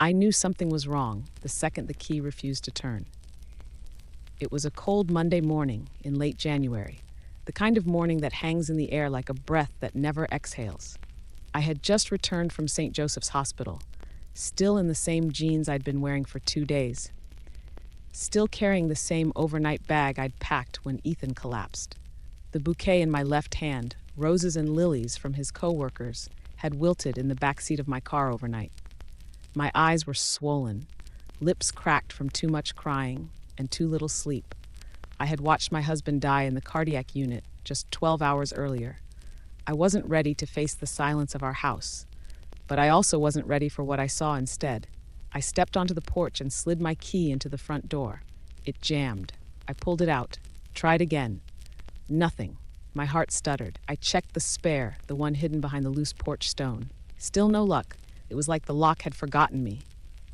I knew something was wrong the second the key refused to turn. It was a cold Monday morning in late January, the kind of morning that hangs in the air like a breath that never exhales. I had just returned from St. Joseph's Hospital, still in the same jeans I'd been wearing for 2 days, still carrying the same overnight bag I'd packed when Ethan collapsed. The bouquet in my left hand, roses and lilies from his co-workers, had wilted in the backseat of my car overnight. My eyes were swollen, lips cracked from too much crying and too little sleep. I had watched my husband die in the cardiac unit just 12 hours earlier. I wasn't ready to face the silence of our house, but I also wasn't ready for what I saw instead. I stepped onto the porch and slid my key into the front door. It jammed. I pulled it out, tried again. Nothing. My heart stuttered. I checked the spare, the one hidden behind the loose porch stone. Still no luck. It was like the lock had forgotten me,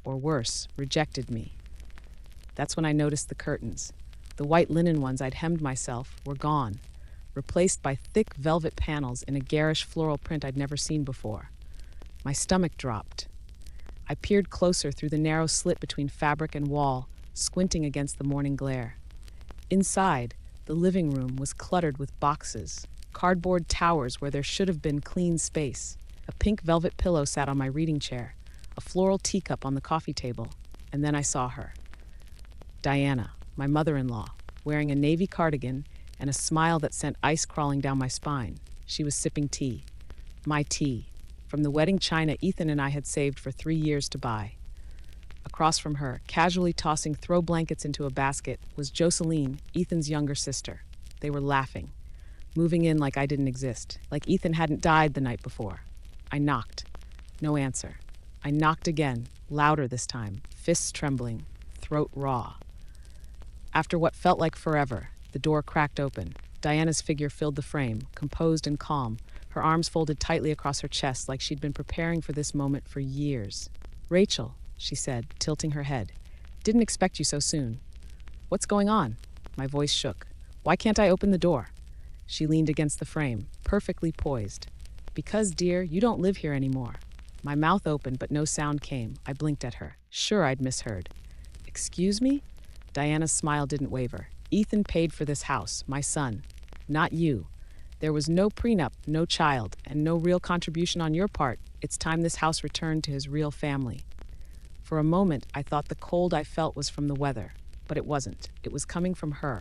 or worse, rejected me. That's when I noticed the curtains. The white linen ones I'd hemmed myself were gone, replaced by thick velvet panels in a garish floral print I'd never seen before. My stomach dropped. I peered closer through the narrow slit between fabric and wall, squinting against the morning glare. Inside, the living room was cluttered with boxes, cardboard towers where there should have been clean space. A pink velvet pillow sat on my reading chair, a floral teacup on the coffee table, and then I saw her. Diana, my mother-in-law, wearing a navy cardigan and a smile that sent ice crawling down my spine. She was sipping tea. My tea, from the wedding china Ethan and I had saved for 3 years to buy. Across from her, casually tossing throw blankets into a basket, was Jocelyn, Ethan's younger sister. They were laughing, moving in like I didn't exist, like Ethan hadn't died the night before. I knocked. No answer. I knocked again, louder this time, fists trembling, throat raw. After what felt like forever, the door cracked open. Diana's figure filled the frame, composed and calm, her arms folded tightly across her chest like she'd been preparing for this moment for years. "Rachel," she said, tilting her head. "Didn't expect you so soon." "What's going on?" My voice shook. "Why can't I open the door?" She leaned against the frame, perfectly poised. "Because, dear, you don't live here anymore." My mouth opened, but no sound came. I blinked at her. Sure, I'd misheard. "Excuse me?" Diana's smile didn't waver. "Ethan paid for this house, my son. Not you. There was no prenup, no child, and no real contribution on your part. It's time this house returned to his real family." For a moment, I thought the cold I felt was from the weather, but it wasn't. It was coming from her.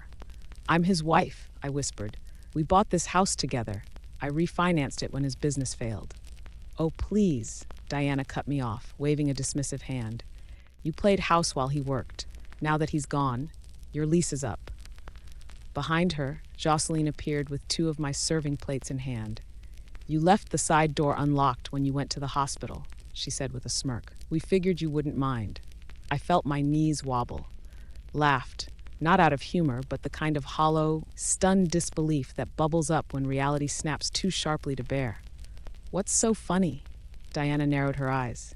"I'm his wife," I whispered. "We bought this house together. I refinanced it when his business failed." "Oh, please," Diana cut me off, waving a dismissive hand. "You played house while he worked. Now that he's gone, your lease is up." Behind her, Jocelyn appeared with 2 of my serving plates in hand. "You left the side door unlocked when you went to the hospital," she said with a smirk. "We figured you wouldn't mind." I felt my knees wobble. Laughed, not out of humor, but the kind of hollow, stunned disbelief that bubbles up when reality snaps too sharply to bear. "What's so funny?" Diana narrowed her eyes.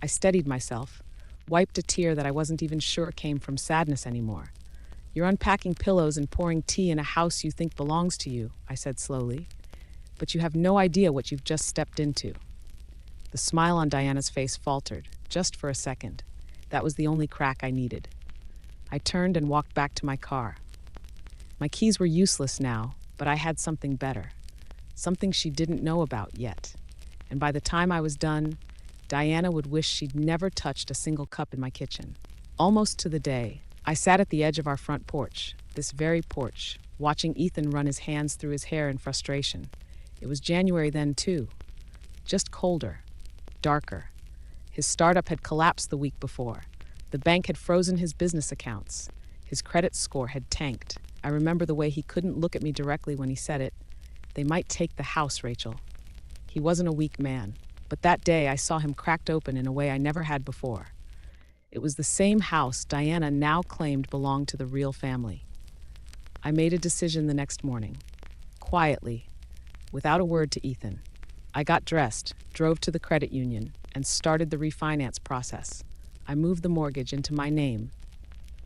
I steadied myself, wiped a tear that I wasn't even sure came from sadness anymore. "You're unpacking pillows and pouring tea in a house you think belongs to you," I said slowly. "But you have no idea what you've just stepped into." The smile on Diana's face faltered, just for a second. That was the only crack I needed. I turned and walked back to my car. My keys were useless now, but I had something better. Something she didn't know about yet. And by the time I was done, Diana would wish she'd never touched a single cup in my kitchen. Almost to the day, I sat at the edge of our front porch, this very porch, watching Ethan run his hands through his hair in frustration. It was January then, too. Just colder, darker. His startup had collapsed the week before. The bank had frozen his business accounts. His credit score had tanked. I remember the way he couldn't look at me directly when he said it. "They might take the house, Rachel." He wasn't a weak man, but that day I saw him cracked open in a way I never had before. It was the same house Diana now claimed belonged to the real family. I made a decision the next morning, quietly, without a word to Ethan. I got dressed, drove to the credit union, and started the refinance process. I moved the mortgage into my name,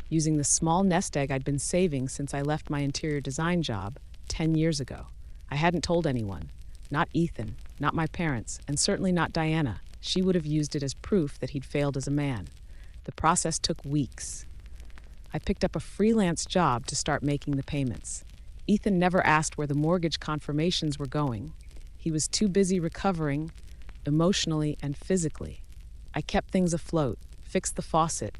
using the small nest egg I'd been saving since I left my interior design job 10 years ago. I hadn't told anyone, not Ethan, not my parents, and certainly not Diana. She would have used it as proof that he'd failed as a man. The process took weeks. I picked up a freelance job to start making the payments. Ethan never asked where the mortgage confirmations were going. He was too busy recovering, emotionally and physically. I kept things afloat, fixed the faucet,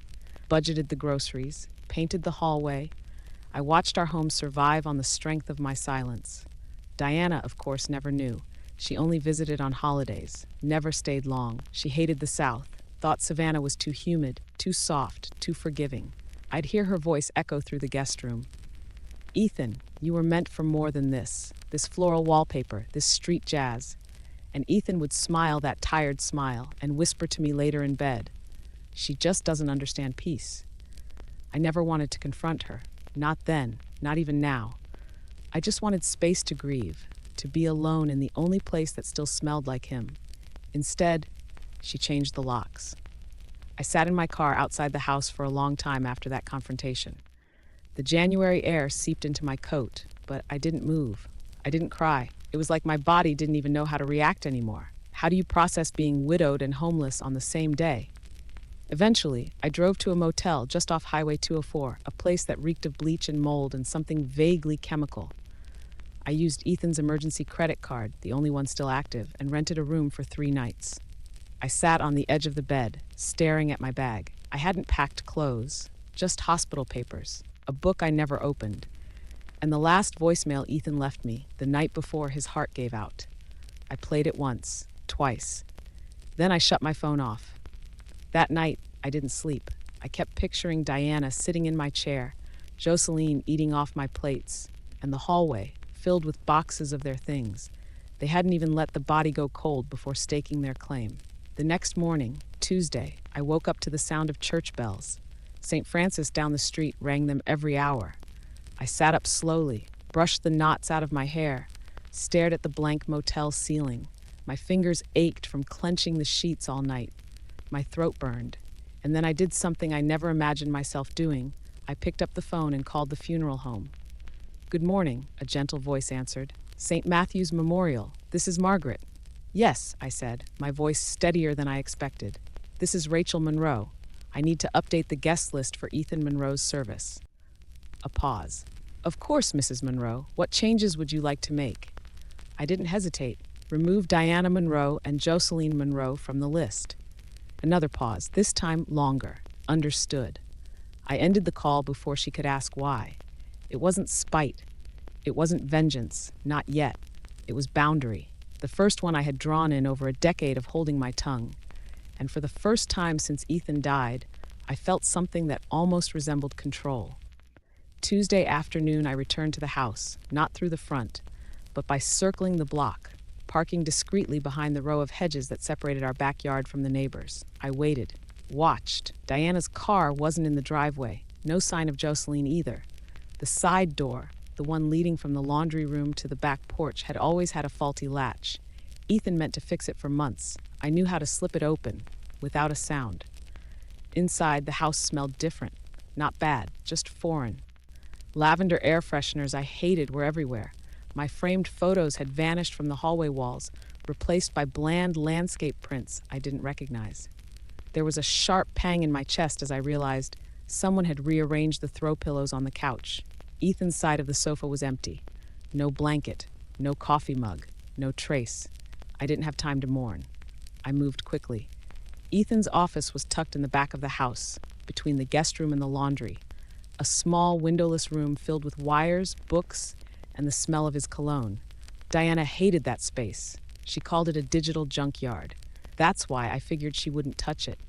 budgeted the groceries, painted the hallway. I watched our home survive on the strength of my silence. Diana, of course, never knew. She only visited on holidays, never stayed long. She hated the South, thought Savannah was too humid, too soft, too forgiving. I'd hear her voice echo through the guest room. Ethan, you were meant for more than this floral wallpaper, this street jazz. And Ethan would smile that tired smile and whisper to me later in bed, she just doesn't understand peace. I never wanted to confront her. Not then, not even now. I just wanted space to grieve, to be alone in the only place that still smelled like him. Instead, she changed the locks. I sat in my car outside the house for a long time after that confrontation. The January air seeped into my coat, but I didn't move. I didn't cry. It was like my body didn't even know how to react anymore. How do you process being widowed and homeless on the same day? Eventually, I drove to a motel just off Highway 204, a place that reeked of bleach and mold and something vaguely chemical. I used Ethan's emergency credit card, the only one still active, and rented a room for 3 nights. I sat on the edge of the bed, staring at my bag. I hadn't packed clothes, just hospital papers, a book I never opened, and the last voicemail Ethan left me the night before his heart gave out. I played it once, twice. Then I shut my phone off. That night, I didn't sleep. I kept picturing Diana sitting in my chair, Jocelyn eating off my plates, and the hallway filled with boxes of their things. They hadn't even let the body go cold before staking their claim. The next morning, Tuesday, I woke up to the sound of church bells. St. Francis down the street rang them every hour. I sat up slowly, brushed the knots out of my hair, stared at the blank motel ceiling. My fingers ached from clenching the sheets all night. My throat burned. And then I did something I never imagined myself doing. I picked up the phone and called the funeral home. "Good morning," a gentle voice answered. "St. Matthew's Memorial. This is Margaret." "Yes," I said, my voice steadier than I expected. "This is Rachel Monroe. I need to update the guest list for Ethan Monroe's service." A pause. "Of course, Mrs. Monroe. What changes would you like to make?" I didn't hesitate. Remove Diana Monroe and Jocelyn Monroe from the list. Another pause, this time longer. Understood. I ended the call before she could ask why. It wasn't spite. It wasn't vengeance. Not yet. It was boundary. The first one I had drawn in over a decade of holding my tongue. And for the first time since Ethan died, I felt something that almost resembled control. Tuesday afternoon, I returned to the house, not through the front, but by circling the block, parking discreetly behind the row of hedges that separated our backyard from the neighbors. I waited, watched. Diana's car wasn't in the driveway, no sign of Jocelyn either. The side door, the one leading from the laundry room to the back porch, had always had a faulty latch. Ethan meant to fix it for months. I knew how to slip it open, without a sound. Inside, the house smelled different. Not bad, just foreign. Lavender air fresheners I hated were everywhere. My framed photos had vanished from the hallway walls, replaced by bland landscape prints I didn't recognize. There was a sharp pang in my chest as I realized someone had rearranged the throw pillows on the couch. Ethan's side of the sofa was empty. No blanket, no coffee mug, no trace. I didn't have time to mourn. I moved quickly. Ethan's office was tucked in the back of the house, between the guest room and the laundry. A small, windowless room filled with wires, books, and the smell of his cologne. Diana hated that space. She called it a digital junkyard. That's why I figured she wouldn't touch it.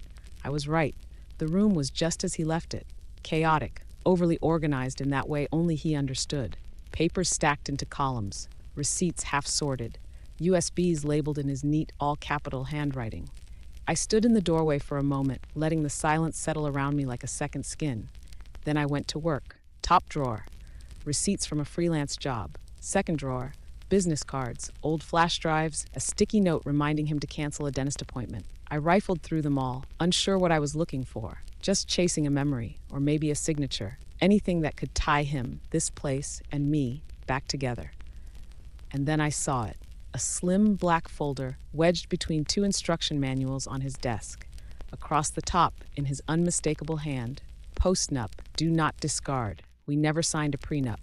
I was right. The room was just as he left it. Chaotic, overly organized in that way only he understood. Papers stacked into columns, receipts half-sorted, USBs labeled in his neat, all-capital handwriting. I stood in the doorway for a moment, letting the silence settle around me like a second skin. Then I went to work. Top drawer, receipts from a freelance job. Second drawer, business cards, old flash drives, a sticky note reminding him to cancel a dentist appointment. I rifled through them all, unsure what I was looking for, just chasing a memory, or maybe a signature, anything that could tie him, this place, and me back together. And then I saw it. a slim black folder wedged between two instruction manuals on his desk. Across the top, in his unmistakable hand, postnup, do not discard. We never signed a prenup.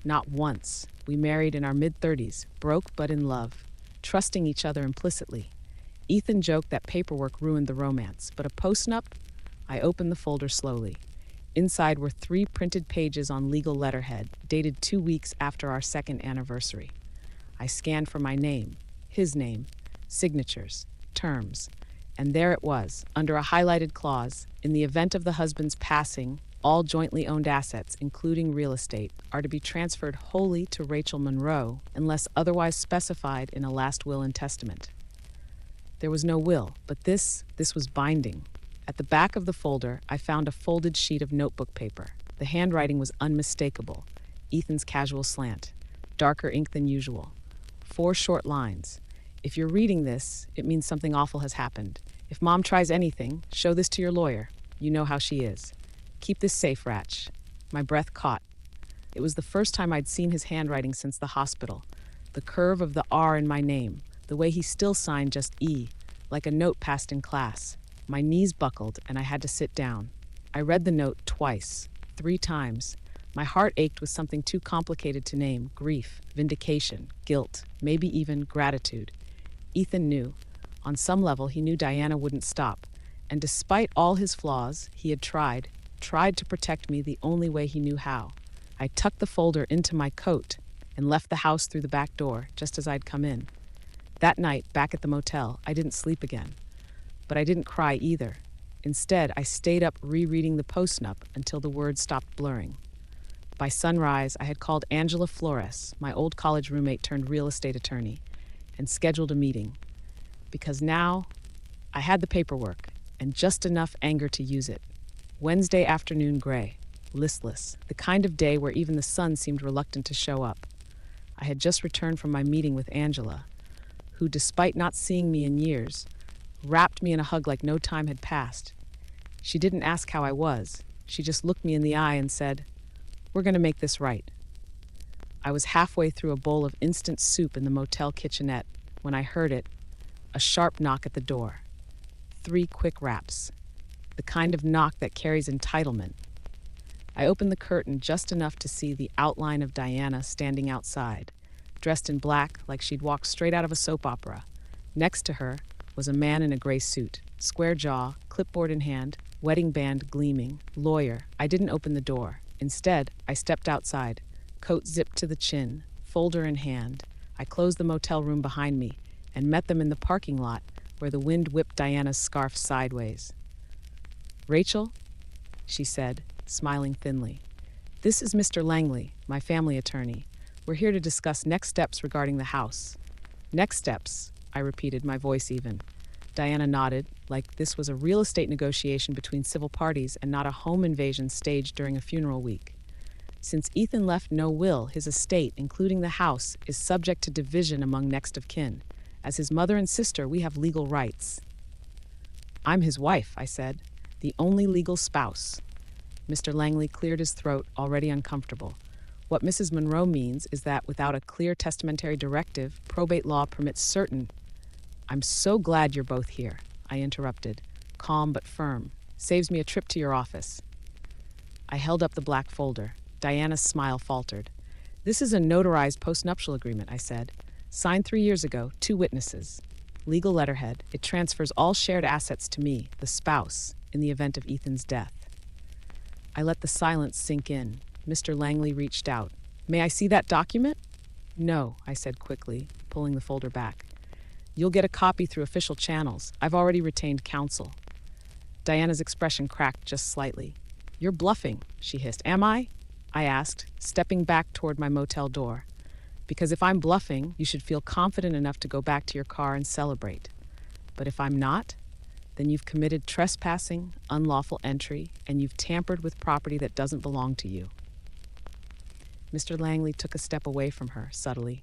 Not once. We married in our mid-30s, broke but in love, trusting each other implicitly. Ethan joked that paperwork ruined the romance, but a postnup? I opened the folder slowly. Inside were 3 printed pages on legal letterhead, dated 2 weeks after our second anniversary. I scanned for my name, his name, signatures, terms, and there it was, under a highlighted clause, in the event of the husband's passing, all jointly owned assets, including real estate, are to be transferred wholly to Rachel Monroe unless otherwise specified in a last will and testament. There was no will, but this was binding. At the back of the folder, I found a folded sheet of notebook paper. The handwriting was unmistakable. Ethan's casual slant, darker ink than usual. 4 short lines. If you're reading this, it means something awful has happened. If Mom tries anything, show this to your lawyer. You know how she is. Keep this safe, Ratch. My breath caught. It was the first time I'd seen his handwriting since the hospital. The curve of the R in my name, the way he still signed just E, like a note passed in class. My knees buckled and I had to sit down. I read the note twice, 3 times. My heart ached with something too complicated to name: grief, vindication, guilt, maybe even gratitude. Ethan knew. On some level, he knew Diana wouldn't stop. And despite all his flaws, he had tried to protect me the only way he knew how. I tucked the folder into my coat and left the house through the back door, just as I'd come in. That night, back at the motel, I didn't sleep again. But I didn't cry either. Instead, I stayed up rereading the postnup until the words stopped blurring. By sunrise, I had called Angela Flores, my old college roommate turned real estate attorney, and scheduled a meeting. Because now, I had the paperwork and just enough anger to use it. Wednesday afternoon gray, listless, the kind of day where even the sun seemed reluctant to show up. I had just returned from my meeting with Angela, who, despite not seeing me in years, wrapped me in a hug like no time had passed. She didn't ask how I was. She just looked me in the eye and said, "We're going to make this right." I was halfway through a bowl of instant soup in the motel kitchenette when I heard it, a sharp knock at the door. 3 quick raps, the kind of knock that carries entitlement. I opened the curtain just enough to see the outline of Diana standing outside, dressed in black like she'd walked straight out of a soap opera. Next to her was a man in a gray suit, square jaw, clipboard in hand, wedding band gleaming, lawyer. I didn't open the door. Instead, I stepped outside, coat zipped to the chin, folder in hand. I closed the motel room behind me and met them in the parking lot where the wind whipped Diana's scarf sideways. "Rachel," she said, smiling thinly. "This is Mr. Langley, my family attorney. We're here to discuss next steps regarding the house." "Next steps," I repeated, my voice even. Diana nodded, like this was a real estate negotiation between civil parties and not a home invasion staged during a funeral week. Since Ethan left no will, his estate, including the house, is subject to division among next of kin. As his mother and sister, we have legal rights. "I'm his wife," I said, "the only legal spouse." Mr. Langley cleared his throat, already uncomfortable. "What Mrs. Monroe means is that without a clear testamentary directive, probate law permits certain—" "I'm so glad you're both here," I interrupted, calm but firm. "Saves me a trip to your office." I held up the black folder. Diana's smile faltered. "This is a notarized postnuptial agreement," I said. "Signed 3 years ago, 2 witnesses. Legal letterhead. It transfers all shared assets to me, the spouse, in the event of Ethan's death." I let the silence sink in. Mr. Langley reached out. "May I see that document?" "No," I said quickly, pulling the folder back. "You'll get a copy through official channels. I've already retained counsel." Diana's expression cracked just slightly. "You're bluffing," she hissed. "Am I?" I asked, stepping back toward my motel door. "Because if I'm bluffing, you should feel confident enough to go back to your car and celebrate. But if I'm not, then you've committed trespassing, unlawful entry, and you've tampered with property that doesn't belong to you." Mr. Langley took a step away from her, subtly.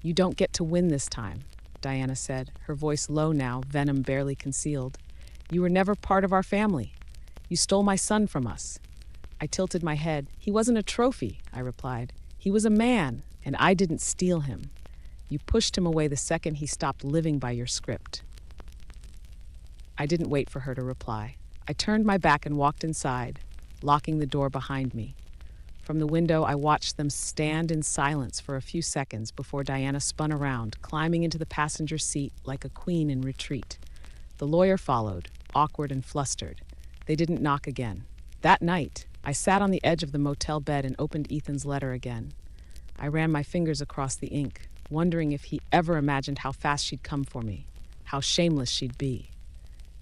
"You don't get to win this time," Diana said, her voice low now, venom barely concealed. "You were never part of our family. You stole my son from us." I tilted my head. "He wasn't a trophy," I replied. "He was a man, and I didn't steal him. You pushed him away the second he stopped living by your script. I didn't wait for her to reply. I turned my back and walked inside, locking the door behind me. From the window, I watched them stand in silence for a few seconds before Diana spun around, climbing into the passenger seat like a queen in retreat. The lawyer followed, awkward and flustered. They didn't knock again. That night, I sat on the edge of the motel bed and opened Ethan's letter again. I ran my fingers across the ink, wondering if he ever imagined how fast she'd come for me, how shameless she'd be.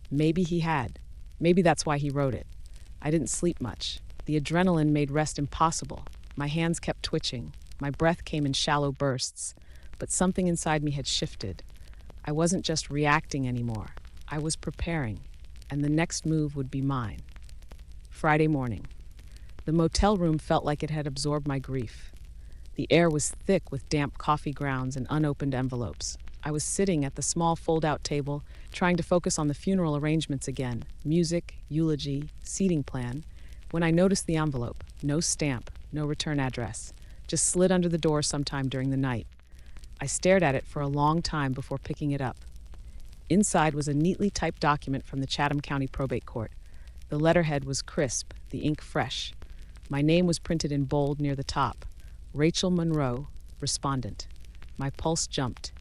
Maybe he had. Maybe that's why he wrote it. I didn't sleep much. The adrenaline made rest impossible. My hands kept twitching. My breath came in shallow bursts. But something inside me had shifted. I wasn't just reacting anymore. I was preparing, and the next move would be mine. Friday morning. The motel room felt like it had absorbed my grief. The air was thick with damp coffee grounds and unopened envelopes. I was sitting at the small fold-out table, trying to focus on the funeral arrangements again, music, eulogy, seating plan, when I noticed the envelope. No stamp, no return address. Just slid under the door sometime during the night. I stared at it for a long time before picking it up. Inside was a neatly typed document from the Chatham County Probate Court. The letterhead was crisp, the ink fresh. My name was printed in bold near the top. Rachel Monroe, respondent. My pulse jumped.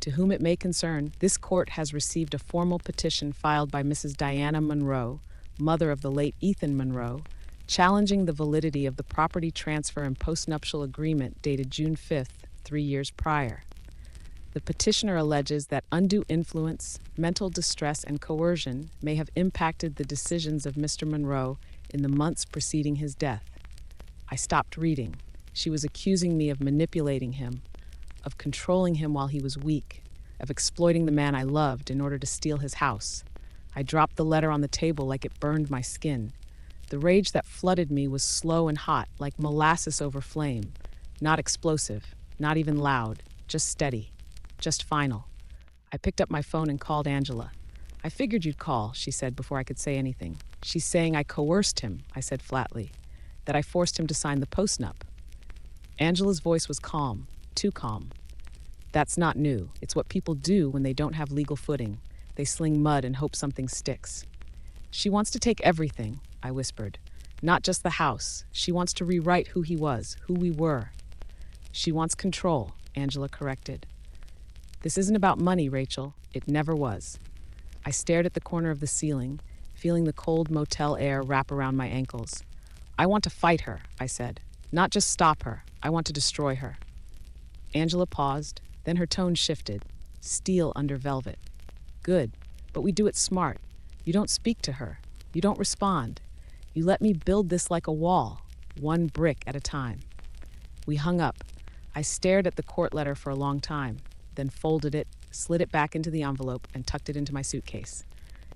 To whom it may concern, this court has received a formal petition filed by Mrs. Diana Monroe, mother of the late Ethan Monroe, challenging the validity of the property transfer and postnuptial agreement dated June 5th, 3 years prior. The petitioner alleges that undue influence, mental distress, and coercion may have impacted the decisions of Mr. Monroe in the months preceding his death. I stopped reading. She was accusing me of manipulating him, of controlling him while he was weak, of exploiting the man I loved in order to steal his house. I dropped the letter on the table like it burned my skin. The rage that flooded me was slow and hot, like molasses over flame. Not explosive, not even loud, just steady, just final. I picked up my phone and called Angela. "I figured you'd call," she said before I could say anything. "She's saying I coerced him," I said flatly, "that I forced him to sign the postnup." Angela's voice was calm, too calm. "That's not new. It's what people do when they don't have legal footing. They sling mud and hope something sticks." "She wants to take everything," I whispered. "Not just the house. She wants to rewrite who he was, who we were." "She wants control," Angela corrected. "This isn't about money, Rachel. It never was." I stared at the corner of the ceiling, feeling the cold motel air wrap around my ankles. "I want to fight her," I said. "Not just stop her. I want to destroy her." Angela paused, then her tone shifted. Steel under velvet. "Good, but we do it smart. You don't speak to her. You don't respond. You let me build this like a wall, one brick at a time." We hung up. I stared at the court letter for a long time, then folded it, slid it back into the envelope, and tucked it into my suitcase.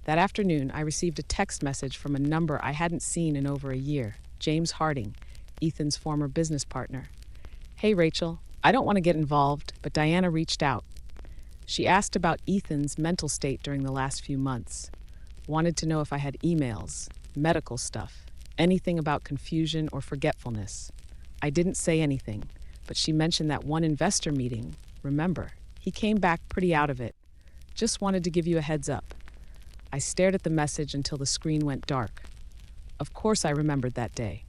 That afternoon, I received a text message from a number I hadn't seen in over a year, James Harding, Ethan's former business partner. "Hey, Rachel, I don't want to get involved, but Diana reached out. She asked about Ethan's mental state during the last few months. Wanted to know if I had emails, medical stuff, anything about confusion or forgetfulness. I didn't say anything, but she mentioned that one investor meeting. Remember, he came back pretty out of it. Just wanted to give you a heads up." I stared at the message until the screen went dark. Of course I remembered that day.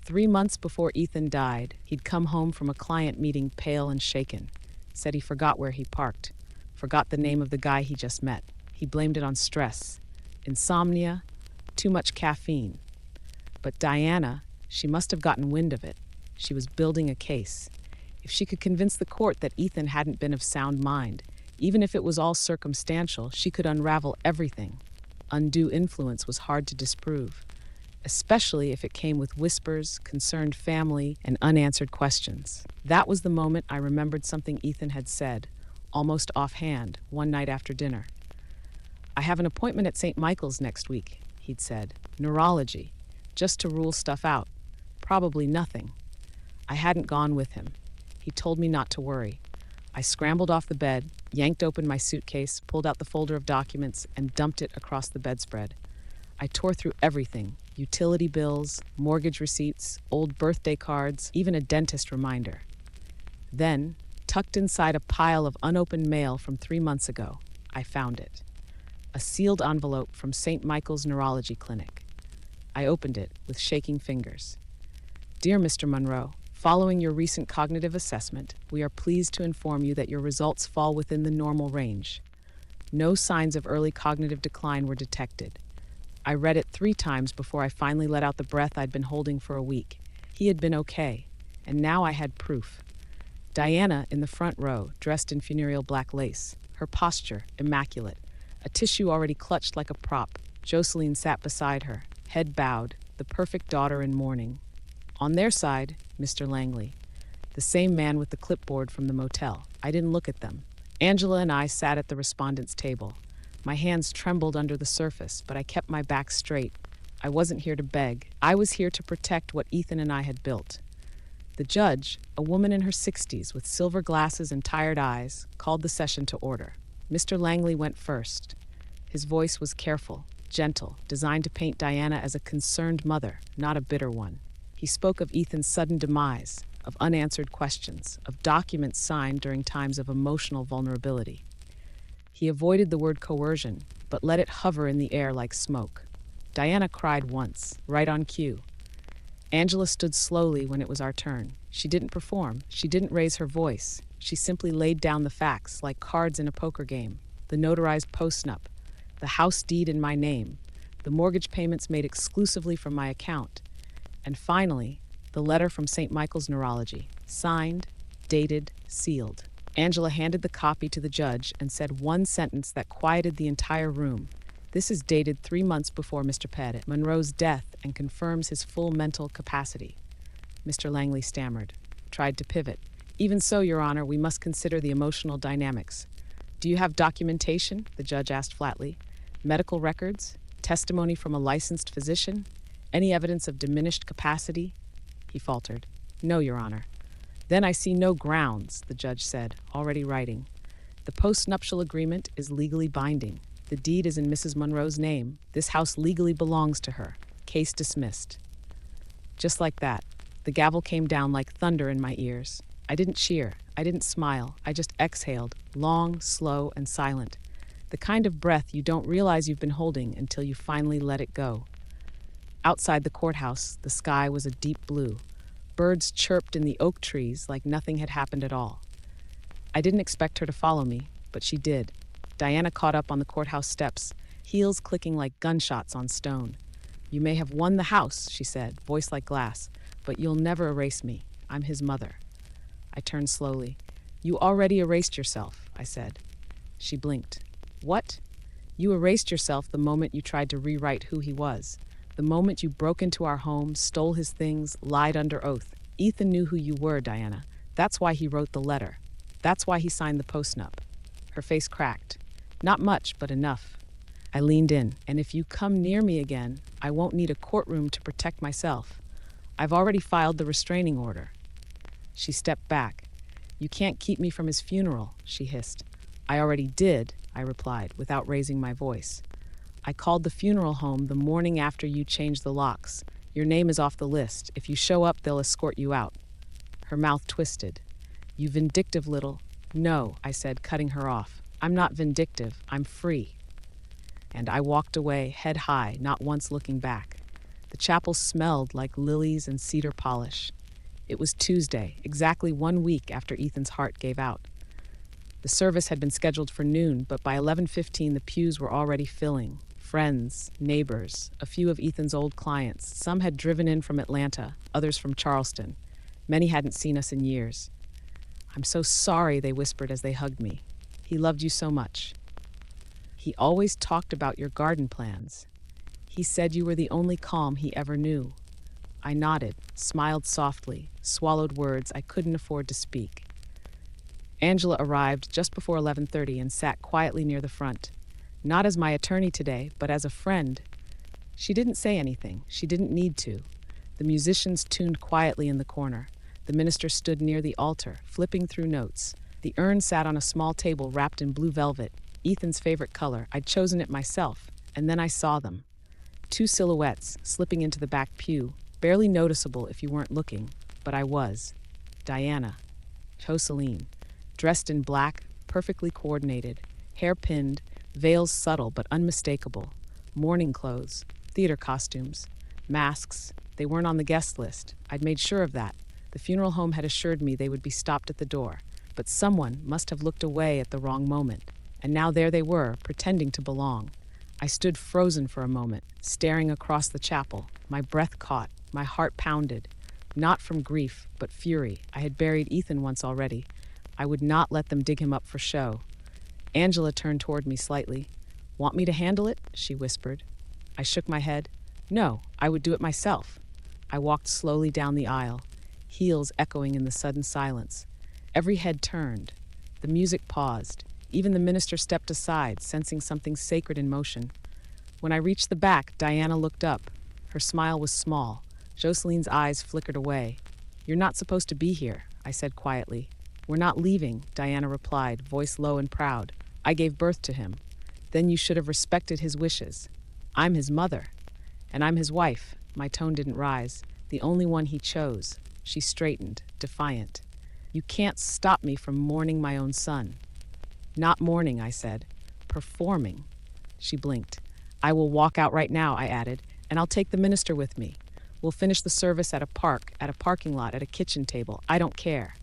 3 months before Ethan died, he'd come home from a client meeting pale and shaken. Said he forgot where he parked, forgot the name of the guy he just met. He blamed it on stress, insomnia, too much caffeine. But Diana, she must have gotten wind of it. She was building a case. If she could convince the court that Ethan hadn't been of sound mind, even if it was all circumstantial, she could unravel everything. Undue influence was hard to disprove, especially if it came with whispers, concerned family, and unanswered questions. That was the moment I remembered something Ethan had said, almost offhand, one night after dinner. "I have an appointment at St. Michael's next week," he'd said. "Neurology, just to rule stuff out. Probably nothing." I hadn't gone with him. He told me not to worry. I scrambled off the bed, yanked open my suitcase, pulled out the folder of documents, and dumped it across the bedspread. I tore through everything: utility bills, mortgage receipts, old birthday cards, even a dentist reminder. Then, tucked inside a pile of unopened mail from 3 months ago. I found it. A sealed envelope from St. Michael's Neurology Clinic. I opened it with shaking fingers. Dear Mr. Monroe, following your recent cognitive assessment, we are pleased to inform you that your results fall within the normal range. No signs of early cognitive decline were detected. I read it 3 times before I finally let out the breath I'd been holding for a week. He had been okay, and now I had proof. Diana in the front row, dressed in funereal black lace, her posture immaculate, a tissue already clutched like a prop. Jocelyn sat beside her, head bowed, the perfect daughter in mourning. On their side, Mr. Langley, the same man with the clipboard from the motel. I didn't look at them. Angela and I sat at the respondents' table. My hands trembled under the surface, but I kept my back straight. I wasn't here to beg. I was here to protect what Ethan and I had built. The judge, a woman in her 60s with silver glasses and tired eyes, called the session to order. Mr. Langley went first. His voice was careful, gentle, designed to paint Diana as a concerned mother, not a bitter one. He spoke of Ethan's sudden demise, of unanswered questions, of documents signed during times of emotional vulnerability. He avoided the word coercion, but let it hover in the air like smoke. Diana cried once, right on cue. Angela stood slowly when it was our turn. She didn't perform. She didn't raise her voice. She simply laid down the facts like cards in a poker game. The notarized postnup, the house deed in my name, the mortgage payments made exclusively from my account, and finally, the letter from St. Michael's Neurology, signed, dated, sealed. Angela handed the copy to the judge and said one sentence that quieted the entire room. This is dated 3 months before Mr. Monroe's death and confirms his full mental capacity. Mr. Langley stammered, tried to pivot. Even so, Your Honor, we must consider the emotional dynamics. Do you have documentation? The judge asked flatly. Medical records? Testimony from a licensed physician? Any evidence of diminished capacity? He faltered. No, Your Honor. Then I see no grounds, the judge said, already writing. The postnuptial agreement is legally binding. The deed is in Mrs. Monroe's name. This house legally belongs to her. Case dismissed. Just like that, the gavel came down like thunder in my ears. I didn't cheer. I didn't smile. I just exhaled, long, slow, and silent. The kind of breath you don't realize you've been holding until you finally let it go. Outside the courthouse, the sky was a deep blue. Birds chirped in the oak trees like nothing had happened at all. I didn't expect her to follow me, but she did. Diana caught up on the courthouse steps, heels clicking like gunshots on stone. You may have won the house, she said, voice like glass, but you'll never erase me. I'm his mother. I turned slowly. You already erased yourself, I said. She blinked. What? You erased yourself the moment you tried to rewrite who he was. The moment you broke into our home, stole his things, lied under oath. Ethan knew who you were, Diana. That's why he wrote the letter. That's why he signed the postnup. Her face cracked. Not much, but enough. I leaned in, and if you come near me again, I won't need a courtroom to protect myself. I've already filed the restraining order. She stepped back. You can't keep me from his funeral, she hissed. I already did, I replied, without raising my voice. I called the funeral home the morning after you changed the locks. Your name is off the list. If you show up, they'll escort you out. Her mouth twisted. You vindictive little... No, I said, cutting her off. I'm not vindictive. I'm free. And I walked away, head high, not once looking back. The chapel smelled like lilies and cedar polish. It was Tuesday, exactly 1 week after Ethan's heart gave out. The service had been scheduled for noon, but by 11:15 the pews were already filling. Friends, neighbors, a few of Ethan's old clients. Some had driven in from Atlanta, others from Charleston. Many hadn't seen us in years. I'm so sorry, they whispered as they hugged me. He loved you so much. He always talked about your garden plans. He said you were the only calm he ever knew. I nodded, smiled softly, swallowed words I couldn't afford to speak. Angela arrived just before 11:30 and sat quietly near the front. Not as my attorney today, but as a friend. She didn't say anything. She didn't need to. The musicians tuned quietly in the corner. The minister stood near the altar, flipping through notes. The urn sat on a small table wrapped in blue velvet, Ethan's favorite color. I'd chosen it myself, and then I saw them. 2 silhouettes slipping into the back pew, barely noticeable if you weren't looking, but I was. Diana. Jocelyn. dressed in black, perfectly coordinated, hair pinned, veils subtle but unmistakable, mourning clothes, theater costumes, masks. They weren't on the guest list. I'd made sure of that. The funeral home had assured me they would be stopped at the door, but someone must have looked away at the wrong moment. And now there they were, pretending to belong. I stood frozen for a moment, staring across the chapel. My breath caught, my heart pounded. Not from grief, but fury. I had buried Ethan once already. I would not let them dig him up for show. Angela turned toward me slightly. "Want me to handle it?" she whispered. I shook my head. No, I would do it myself. I walked slowly down the aisle, heels echoing in the sudden silence. Every head turned. The music paused. Even the minister stepped aside, sensing something sacred in motion. When I reached the back, Diana looked up. Her smile was small. Joceline's eyes flickered away. "You're not supposed to be here," I said quietly. "We're not leaving," Diana replied, voice low and proud. "I gave birth to him. Then you should have respected his wishes. I'm his mother. And I'm his wife." My tone didn't rise. "The only one he chose." She straightened, defiant. "You can't stop me from mourning my own son." "Not mourning," I said. "Performing." She blinked. "I will walk out right now," I added, "and I'll take the minister with me. We'll finish the service at a park, at a parking lot, at a kitchen table. I don't care.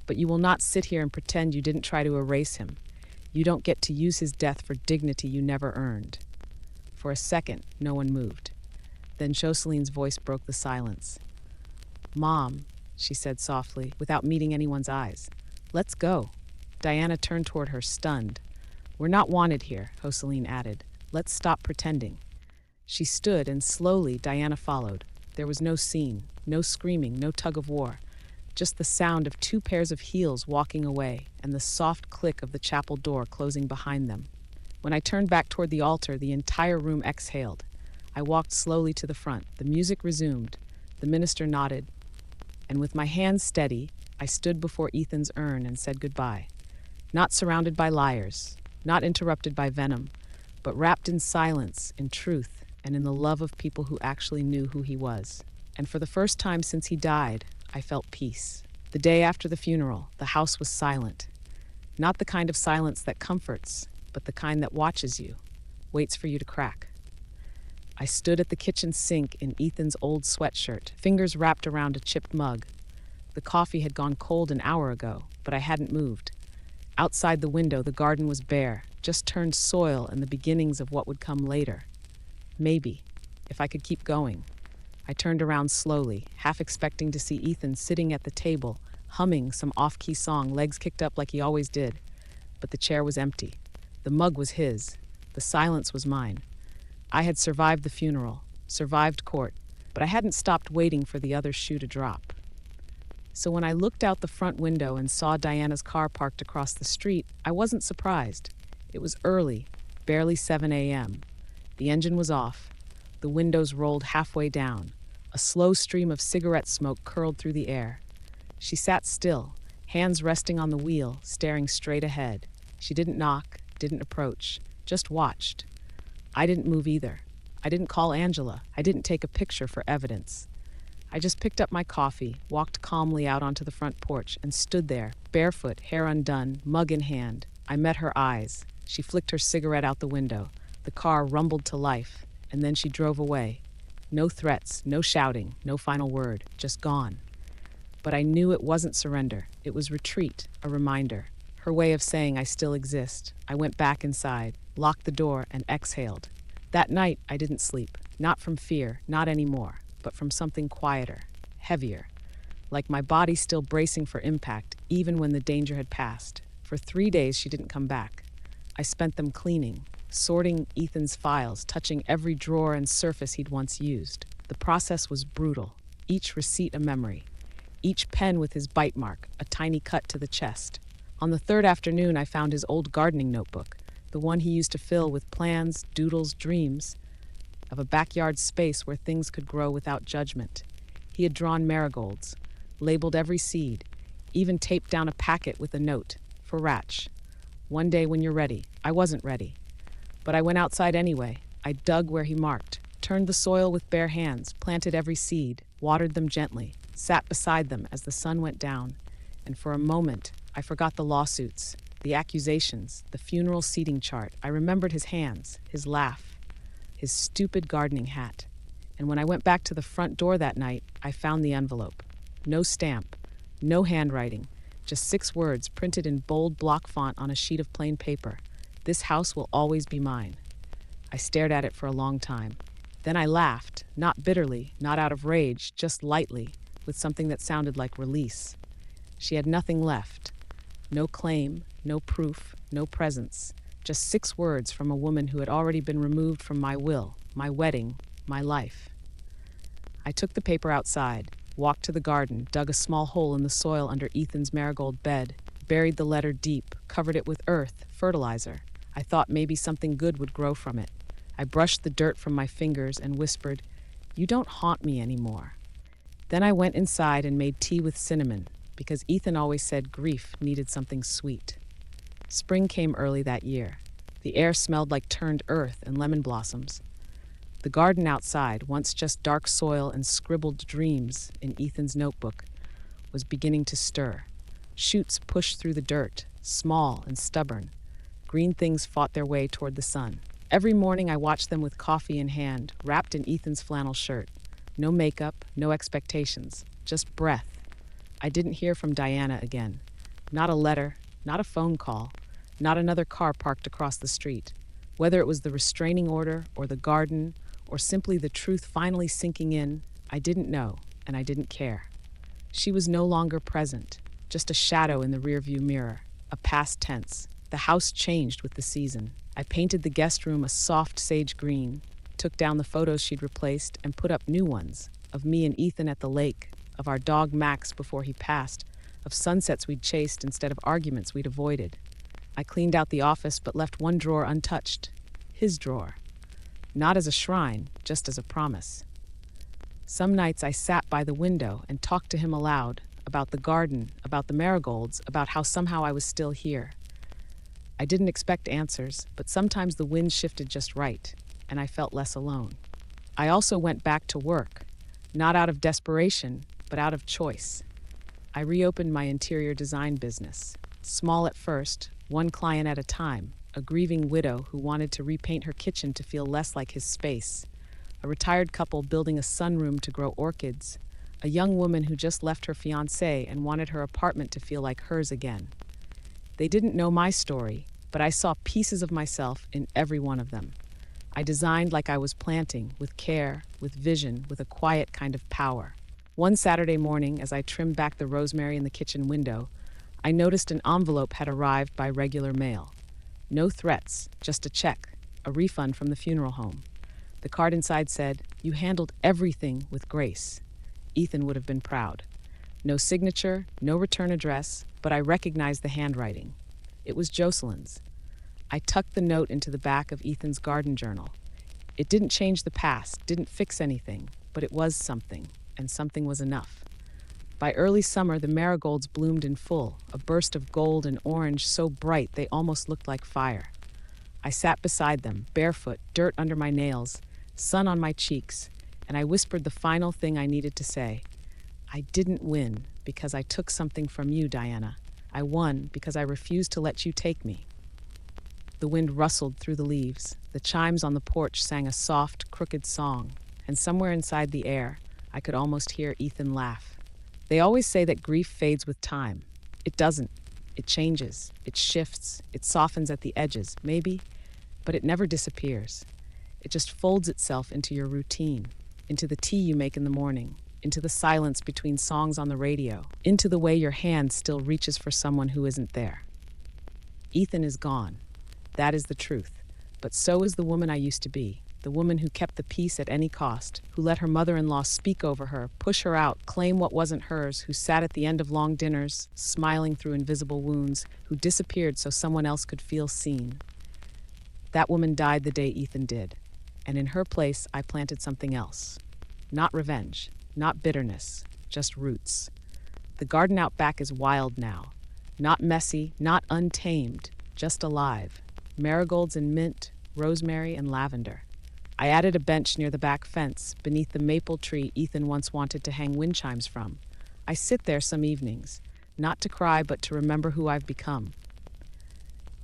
But you will not sit here and pretend you didn't try to erase him. You don't get to use his death for dignity you never earned." For a second, no one moved. Then Joceline's voice broke the silence. "Mom," she said softly, without meeting anyone's eyes. "Let's go." Diana turned toward her, stunned. "We're not wanted here," Joceline added. "Let's stop pretending." She stood, and slowly Diana followed. There was no scene, no screaming, no tug of war. Just the sound of two pairs of heels walking away and the soft click of the chapel door closing behind them. When I turned back toward the altar, the entire room exhaled. I walked slowly to the front. The music resumed. The minister nodded. And with my hands steady, I stood before Ethan's urn and said goodbye. Not surrounded by liars, not interrupted by venom, but wrapped in silence, in truth, and in the love of people who actually knew who he was. And for the first time since he died, I felt peace. The day after the funeral, the house was silent. Not the kind of silence that comforts, but the kind that watches you, waits for you to crack. I stood at the kitchen sink in Ethan's old sweatshirt, fingers wrapped around a chipped mug. The coffee had gone cold an hour ago, but I hadn't moved. Outside the window, the garden was bare, just turned soil and the beginnings of what would come later. Maybe, if I could keep going. I turned around slowly, half expecting to see Ethan sitting at the table, humming some off-key song, legs kicked up like he always did. But the chair was empty. The mug was his. The silence was mine. I had survived the funeral, survived court, but I hadn't stopped waiting for the other shoe to drop. So when I looked out the front window and saw Diana's car parked across the street, I wasn't surprised. It was early, barely 7 a.m. The engine was off. The windows rolled halfway down. A slow stream of cigarette smoke curled through the air. She sat still, hands resting on the wheel, staring straight ahead. She didn't knock, didn't approach, just watched. I didn't move either. I didn't call Angela. I didn't take a picture for evidence. I just picked up my coffee, walked calmly out onto the front porch, and stood there, barefoot, hair undone, mug in hand. I met her eyes. She flicked her cigarette out the window. The car rumbled to life, and then she drove away. No threats, no shouting, no final word, just gone. But I knew it wasn't surrender. It was retreat, a reminder. Her way of saying I still exist. I went back inside, locked the door, and exhaled. That night, I didn't sleep. Not from fear, not anymore, but from something quieter, heavier. Like my body still bracing for impact, even when the danger had passed. For 3 days, she didn't come back. I spent them cleaning, sorting Ethan's files, touching every drawer and surface he'd once used. The process was brutal. Each receipt a memory. Each pen with his bite mark, a tiny cut to the chest. On the third afternoon, I found his old gardening notebook, the one he used to fill with plans, doodles, dreams of a backyard space where things could grow without judgment. He had drawn marigolds, labeled every seed, even taped down a packet with a note, for Ratch. "One day when you're ready." I wasn't ready. But I went outside anyway. I dug where he marked, turned the soil with bare hands, planted every seed, watered them gently, sat beside them as the sun went down, and for a moment, I forgot the lawsuits, the accusations, the funeral seating chart. I remembered his hands, his laugh, his stupid gardening hat. And when I went back to the front door that night, I found the envelope. No stamp, no handwriting, just 6 words printed in bold block font on a sheet of plain paper. This house will always be mine. I stared at it for a long time. Then I laughed, not bitterly, not out of rage, just lightly, with something that sounded like release. She had nothing left. No claim, no proof, no presence. Just 6 words from a woman who had already been removed from my will, my wedding, my life. I took the paper outside, walked to the garden, dug a small hole in the soil under Ethan's marigold bed, buried the letter deep, covered it with earth, fertilizer. I thought maybe something good would grow from it. I brushed the dirt from my fingers and whispered, "You don't haunt me anymore." Then I went inside and made tea with cinnamon, because Ethan always said grief needed something sweet. Spring came early that year. The air smelled like turned earth and lemon blossoms. The garden outside, once just dark soil and scribbled dreams in Ethan's notebook, was beginning to stir. Shoots pushed through the dirt, small and stubborn. Green things fought their way toward the sun. Every morning I watched them with coffee in hand, wrapped in Ethan's flannel shirt. No makeup, no expectations, just breath. I didn't hear from Diana again. Not a letter, not a phone call, not another car parked across the street. Whether it was the restraining order or the garden or simply the truth finally sinking in, I didn't know, and I didn't care. She was no longer present, just a shadow in the rearview mirror, a past tense. The house changed with the season. I painted the guest room a soft sage green, took down the photos she'd replaced, and put up new ones, of me and Ethan at the lake, of our dog Max before he passed, of sunsets we'd chased instead of arguments we'd avoided. I cleaned out the office but left one drawer untouched, his drawer. Not as a shrine, just as a promise. Some nights I sat by the window and talked to him aloud, about the garden, about the marigolds, about how somehow I was still here. I didn't expect answers, but sometimes the wind shifted just right, and I felt less alone. I also went back to work, not out of desperation, but out of choice. I reopened my interior design business, small at first, one client at a time, a grieving widow who wanted to repaint her kitchen to feel less like his space, a retired couple building a sunroom to grow orchids, a young woman who just left her fiancé and wanted her apartment to feel like hers again. They didn't know my story, but I saw pieces of myself in every one of them. I designed like I was planting, with care, with vision, with a quiet kind of power. One Saturday morning, as I trimmed back the rosemary in the kitchen window, I noticed an envelope had arrived by regular mail. No threats, just a check, a refund from the funeral home. The card inside said, "You handled everything with grace." Ethan would have been proud. No signature, no return address, but I recognized the handwriting. It was Jocelyn's. I tucked the note into the back of Ethan's garden journal. It didn't change the past, didn't fix anything, but it was something, and something was enough. By early summer, the marigolds bloomed in full, a burst of gold and orange so bright they almost looked like fire. I sat beside them, barefoot, dirt under my nails, sun on my cheeks, and I whispered the final thing I needed to say. I didn't win because I took something from you, Diana. I won because I refused to let you take me. The wind rustled through the leaves. The chimes on the porch sang a soft, crooked song, and somewhere inside the air, I could almost hear Ethan laugh. They always say that grief fades with time. It doesn't. It changes. It shifts. It softens at the edges, maybe, but it never disappears. It just folds itself into your routine, into the tea you make in the morning, into the silence between songs on the radio, into the way your hand still reaches for someone who isn't there. Ethan is gone. That is the truth. But so is the woman I used to be, the woman who kept the peace at any cost, who let her mother-in-law speak over her, push her out, claim what wasn't hers, who sat at the end of long dinners, smiling through invisible wounds, who disappeared so someone else could feel seen. That woman died the day Ethan did, and in her place I planted something else. Not revenge, not bitterness, just roots. The garden out back is wild now, not messy, not untamed, just alive. Marigolds and mint, rosemary and lavender. I added a bench near the back fence, beneath the maple tree Ethan once wanted to hang wind chimes from. I sit there some evenings, not to cry, but to remember who I've become.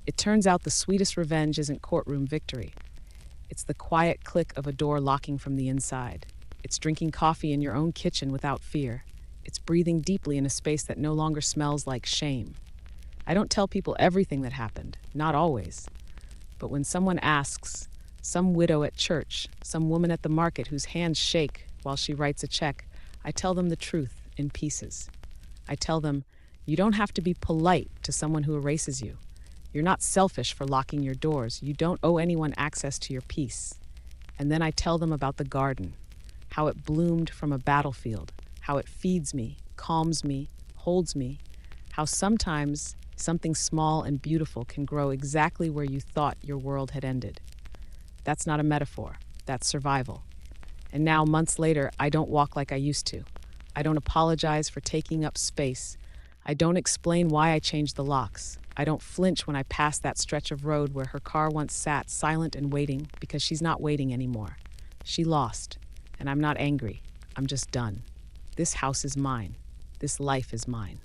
It turns out the sweetest revenge isn't courtroom victory. It's the quiet click of a door locking from the inside. It's drinking coffee in your own kitchen without fear. It's breathing deeply in a space that no longer smells like shame. I don't tell people everything that happened, not always. But when someone asks, some widow at church, some woman at the market whose hands shake while she writes a check, I tell them the truth in pieces. I tell them, you don't have to be polite to someone who erases you. You're not selfish for locking your doors. You don't owe anyone access to your peace. And then I tell them about the garden, how it bloomed from a battlefield, how it feeds me, calms me, holds me, how sometimes something small and beautiful can grow exactly where you thought your world had ended. That's not a metaphor. That's survival. And now, months later, I don't walk like I used to. I don't apologize for taking up space. I don't explain why I changed the locks. I don't flinch when I pass that stretch of road where her car once sat silent and waiting, because she's not waiting anymore. She lost, and I'm not angry. I'm just done. This house is mine. This life is mine.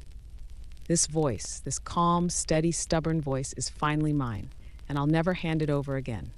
This voice, this calm, steady, stubborn voice is finally mine, and I'll never hand it over again.